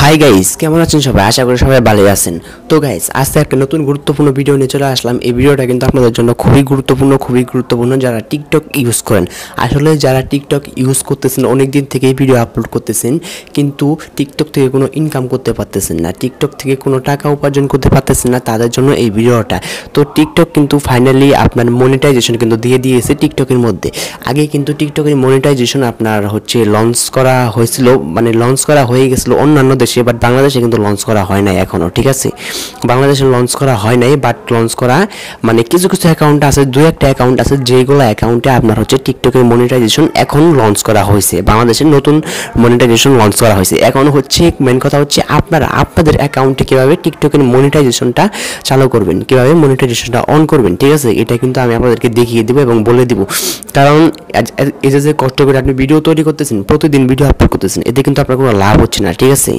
Hi guys, কেমন আছেন সবাই? আশা করি সবাই ভালো আছেন। তো গাইস, আজকে একটা নতুন গুরুত্বপূর্ণ ভিডিও নিয়ে চলে আসলাম। এই ভিডিওটা কিন্তু আপনাদের জন্য খুবই গুরুত্বপূর্ণ যারা টিকটক ইউজ করেন। আসলে যারা টিকটক ইউজ করতেছেন, অনেক দিন থেকেই ভিডিও আপলোড করতেছেন, কিন্তু টিকটক থেকে কোনো ইনকাম করতে পারতেছেন না, টিকটক থেকে কোনো টাকা উপার্জন করতে পারতেছেন না, তাদের জন্য এই ভিডিওটা। তো টিকটক কিন্তু ফাইনালি আপনার মনিটাইজেশন কিন্তু দিয়ে দিয়েছে টিকটকের মধ্যে। আগে কিন্তু টিকটকের মনিটাইজেশন আপনার লঞ্চ করা হয়েছিল, মানে লঞ্চ করা হয়ে গেছিলো অন্যান্য দেশে, বাট বাংলাদেশে কিন্তু লঞ্চ করা হয় নাই এখনও। ঠিক আছে, বাংলাদেশে লঞ্চ করা হয় নাই, বাট লঞ্চ করা মানে কিছু কিছু অ্যাকাউন্ট আছে, দু একটা অ্যাকাউন্ট আছে যেগুলো অ্যাকাউন্টে আপনার টিকটকের মনিটাইজেশন এখন লঞ্চ করা হয়েছে। বাংলাদেশের নতুন মনিটাইজেশন লঞ্চ করা হয়েছে। এখন মেন কথা হচ্ছে আপনারা আপনাদের অ্যাকাউন্টে কীভাবে টিকটকের মনিটাইজেশনটা চালু করবেন, কীভাবে মনিটাইজেশনটা অন করবেন। ঠিক আছে, এটা কিন্তু আমি আপনাদেরকে দেখিয়ে দেবো এবং বলে দিব। কারণ এই যে কষ্ট করে আপনি ভিডিও তৈরি করতেছেন, প্রতিদিন ভিডিও আপলোড করতেছেন, এতে কিন্তু আপনার কোনো লাভ হচ্ছে না। ঠিক আছে,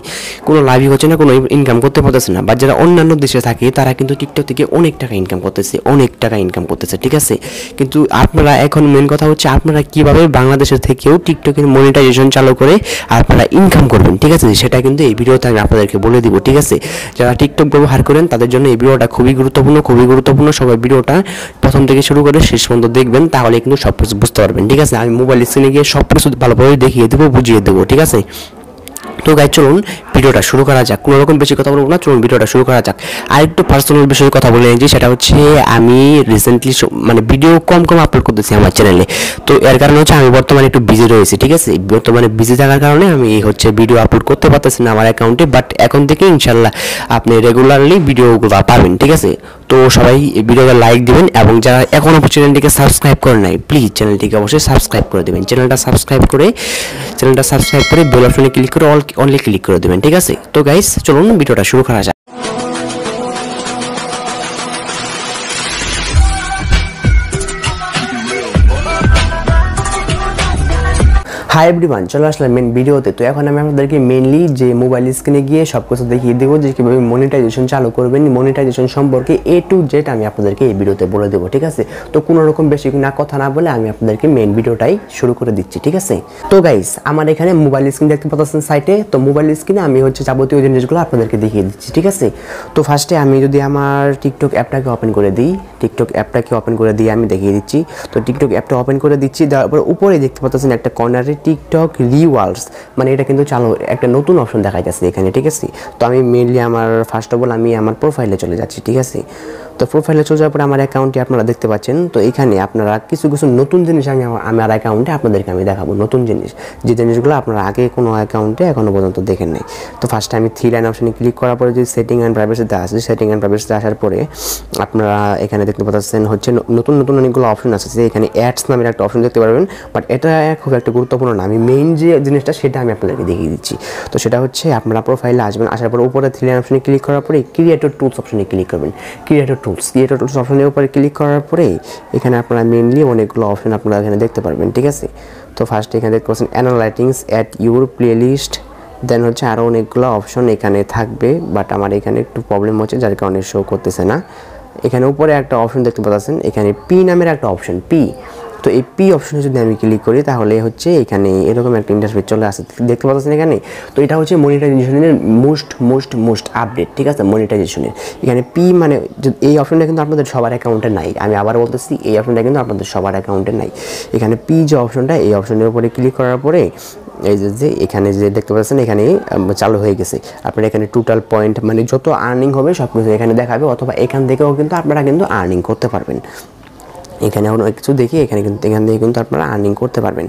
কোনো লাভই হচ্ছে না, কোনো ইনকাম করতে পারতেছে না। বা যারা অন্যান্য দেশে থাকে তারা কিন্তু টিকটক থেকে অনেক টাকা ইনকাম করতেছে, ঠিক আছে। কিন্তু আপনারা এখন মেন কথা হচ্ছে আপনারা কীভাবে বাংলাদেশের থেকেও টিকটকের মনিটাইজেশন চালু করে আপনারা ইনকাম করবেন। ঠিক আছে, সেটা কিন্তু এই ভিডিওতে আমি আপনাদেরকে বলে দিব। ঠিক আছে, যারা টিকটক ব্যবহার করেন তাদের জন্য এই ভিডিওটা খুবই গুরুত্বপূর্ণ। সবাই ভিডিওটা প্রথম থেকে শুরু করে শেষ পর্যন্ত দেখবেন, তাহলে কিন্তু সব কিছু বুঝতে পারবেন। ঠিক আছে, আমি মোবাইল স্ক্রিনে গিয়ে সব কিছু ভালোভাবে দেখিয়ে দেবো, বুঝিয়ে দেবো। ঠিক আছে, তো গাইজ চলুন ভিডিওটা শুরু করা যাক। কোনো রকম বেশি কথা বলবো না, চলুন ভিডিওটা শুরু করা যাক। আর একটু পার্সোনাল বিষয়ে কথা বলে নিয়েছি, সেটা হচ্ছে আমি রিসেন্টলি মানে ভিডিও কম আপলোড করতেছি আমার চ্যানেলে। তো এর কারণে আমি বর্তমানে একটু বিজি রয়েছি। ঠিক আছে, বর্তমানে বিজি থাকার কারণে আমি ভিডিও আপলোড করতে পারতেছি না আমার অ্যাকাউন্টে। বাট এখন থেকে ইনশাল্লাহ আপনি রেগুলারলি ভিডিওগুলো পাবেন। ঠিক আছে, তো সবাই ভিডিওটা লাইক দিবেন, এবং যারা এখনও চ্যানেলটিকে সাবস্ক্রাইব করেন নাই, প্লিজ চ্যানেলটিকে অবশ্যই সাবস্ক্রাইব করে দেবেন। চ্যানেলটা সাবস্ক্রাইব করে বেল অপশনে ক্লিক করে অনলি ক্লিক করে দেবেন। ঠিক আছে, তো গাইস চলুন ভিডিওটা শুরু করা যাক। হাই এভরিওয়ান, চলে আসলাম মেন ভিডিওতে। তো এখন আমি আপনাদেরকে মেনলি যে মোবাইল স্ক্রিনে গিয়ে সব কিছু দেখিয়ে দেবো যে কীভাবে মনিটাইজেশন চালু করবেন। মনিটাইজেশন সম্পর্কে A to Z আমি আপনাদেরকে এই ভিডিওতে বলে দেবো। ঠিক আছে, তো কোনো রকম বেশি কথা না বলে আমি আপনাদেরকে মেন ভিডিওটাই শুরু করে দিচ্ছি। ঠিক আছে, তো গাইস আমার এখানে মোবাইল স্ক্রিন দেখতে পাচ্ছেন সাইটে। তো মোবাইল স্ক্রিনে আমি যাবতীয় জিনিসগুলো আপনাদেরকে দেখিয়ে দিচ্ছি। ঠিক আছে, তো ফার্স্টে আমি যদি আমার টিকটক অ্যাপটাকে ওপেন করে দিই, আমি দেখিয়ে দিচ্ছি। তো টিকটক অ্যাপটা ওপেন করে দিচ্ছি, তারপর উপরে দেখতে পাচ্ছেন একটা কর্নারে টিকটক রিওয়ার্ডস, মানে এটা কিন্তু চালু একটা নতুন অপশন দেখা যাচ্ছে এখানে। ঠিক আছে, তো আমি মেনলি ফার্স্ট অফ অল আমি আমার প্রোফাইলে চলে যাচ্ছি। ঠিক আছে, তো প্রোফাইলে চলে যাওয়ার পরে আমার অ্যাকাউন্টটি আপনারা দেখতে পাচ্ছেন। তো এখানে আপনারা কিছু নতুন জিনিস আমার অ্যাকাউন্টে আপনাদেরকে আমি দেখাবো, নতুন জিনিস, যে জিনিসগুলো আপনারা আগে কোনো অ্যাকাউন্টে এখনও পর্যন্ত দেখেন নাই। তো ফার্স্টে আমি 3 লাইন অপশনে ক্লিক করার পরে যদি সেটিং অ্যান্ড প্রাইভেসিতে আসে, আসার পরে আপনারা এখানে দেখতে পাচ্ছেন নতুন অনেকগুলো অপশন আছে। এখানে অ্যাডস নামের একটা অপশন দেখতে পারবেন, বাট এটা খুব একটা গুরুত্বপূর্ণ না। আমি মেইন যে জিনিসটা সেটা আমি আপনাদেরকে দেখিয়ে দিচ্ছি। তো সেটা হচ্ছে আপনারা প্রোফাইলে আসবেন, আসার পরে উপরে 3 লাইন অপশনে ক্লিক করার পরে ক্রিয়েটর টুলস অপশনে ক্লিক করবেন। ক্রিয়েটর টুলস অপশনের উপরে ক্লিক করার পরে এখানে আপনারা মেইনলি অনেকগুলো অপশন আপনারা এখানে দেখতে পারবেন। ঠিক আছে, তো ফার্স্টে এখানে দেখতে পাচ্ছেন অ্যানালাইটিক্স, অ্যাট ইউর প্লেলিস্ট, দেন আরও অনেকগুলো অপশন এখানে থাকবে, বাট আমার এখানে একটু প্রবলেম হচ্ছে যার কারণে শো করতেছে না। এখানে উপরে একটা অপশন দেখতে পাচ্ছেন, এখানে পি নামের একটা অপশন, পি। তো এই পি অপশনে যদি আমি ক্লিক করি তাহলে এখানে এরকম একটা ইন্টারফেস চলে আসে, দেখতে পাচ্ছেন এখানে। তো এটা মনিটাইজেশনের মোস্ট আপডেট। ঠিক আছে, মনিটাইজেশনের এখানে পি মানে এই অপশনটা কিন্তু আপনাদের সবার অ্যাকাউন্টে নাই। আমি আবার বলতেছি, এই অপশনটা কিন্তু আপনাদের সবার অ্যাকাউন্টে নাই। এখানে পি যে অপশনটা, এই অপশনের উপরে ক্লিক করার পরে এই যে এখানে যে দেখতে পাচ্ছেন এখানে চালু হয়ে গেছে। আপনার এখানে টোটাল পয়েন্ট মানে যত আর্নিং হবে সব কিছু এখানে দেখাবে, অথবা এখান থেকেও কিন্তু আপনারা কিন্তু আর্নিং করতে পারবেন। এখানে অনেক কিছু দেখি, এখান থেকে কিন্তু আপনারা আর্নিং করতে পারবেন,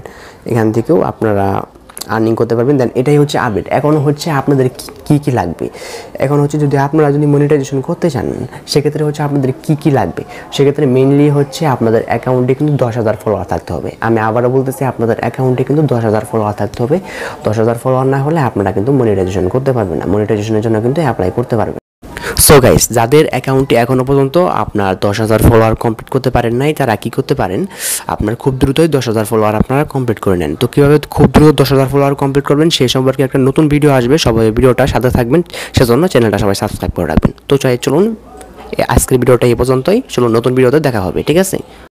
এখান থেকেও আপনারা আর্নিং করতে পারবেন। দেন এটাই আপডেট। এখন আপনাদের কী লাগবে, এখন যদি আপনারা মনিটাইজেশন করতে চান সেক্ষেত্রে আপনাদের কী লাগবে। সেক্ষেত্রে মেইনলি আপনাদের অ্যাকাউন্টে কিন্তু 10,000 ফলোয়ার থাকতে হবে। আমি আবারও বলতেছি, আপনাদের অ্যাকাউন্টে কিন্তু 10,000 ফলোয়ার থাকতে হবে। 10,000 ফলোয়ার না হলে আপনারা কিন্তু মনিটাইজেশন করতে পারবেন না, মনিটাইজেশনের জন্য কিন্তু অ্যাপ্লাই করতে পারবেন। সো গাইস, যাদের অ্যাকাউন্টে এখনও পর্যন্ত আপনার 10,000 ফলোয়ার কমপ্লিট করতে পারেন নাই, তারা কী করতে পারেন, আপনার খুব দ্রুতই 10,000 ফলোয়ার আপনারা কমপ্লিট করে নেন। তো কীভাবে খুব দ্রুত 10,000 ফলোয়ার কমপ্লিট করবেন সেই সম্পর্কে একটা নতুন ভিডিও আসবে, সবাই ভিডিওটা সাথে থাকবেন, সেজন্য চ্যানেলটা সবাই সাবস্ক্রাইব করে রাখবেন। তো চলুন আজকের ভিডিওটা এই পর্যন্তই, চলুন নতুন ভিডিওতে দেখা হবে। ঠিক আছে।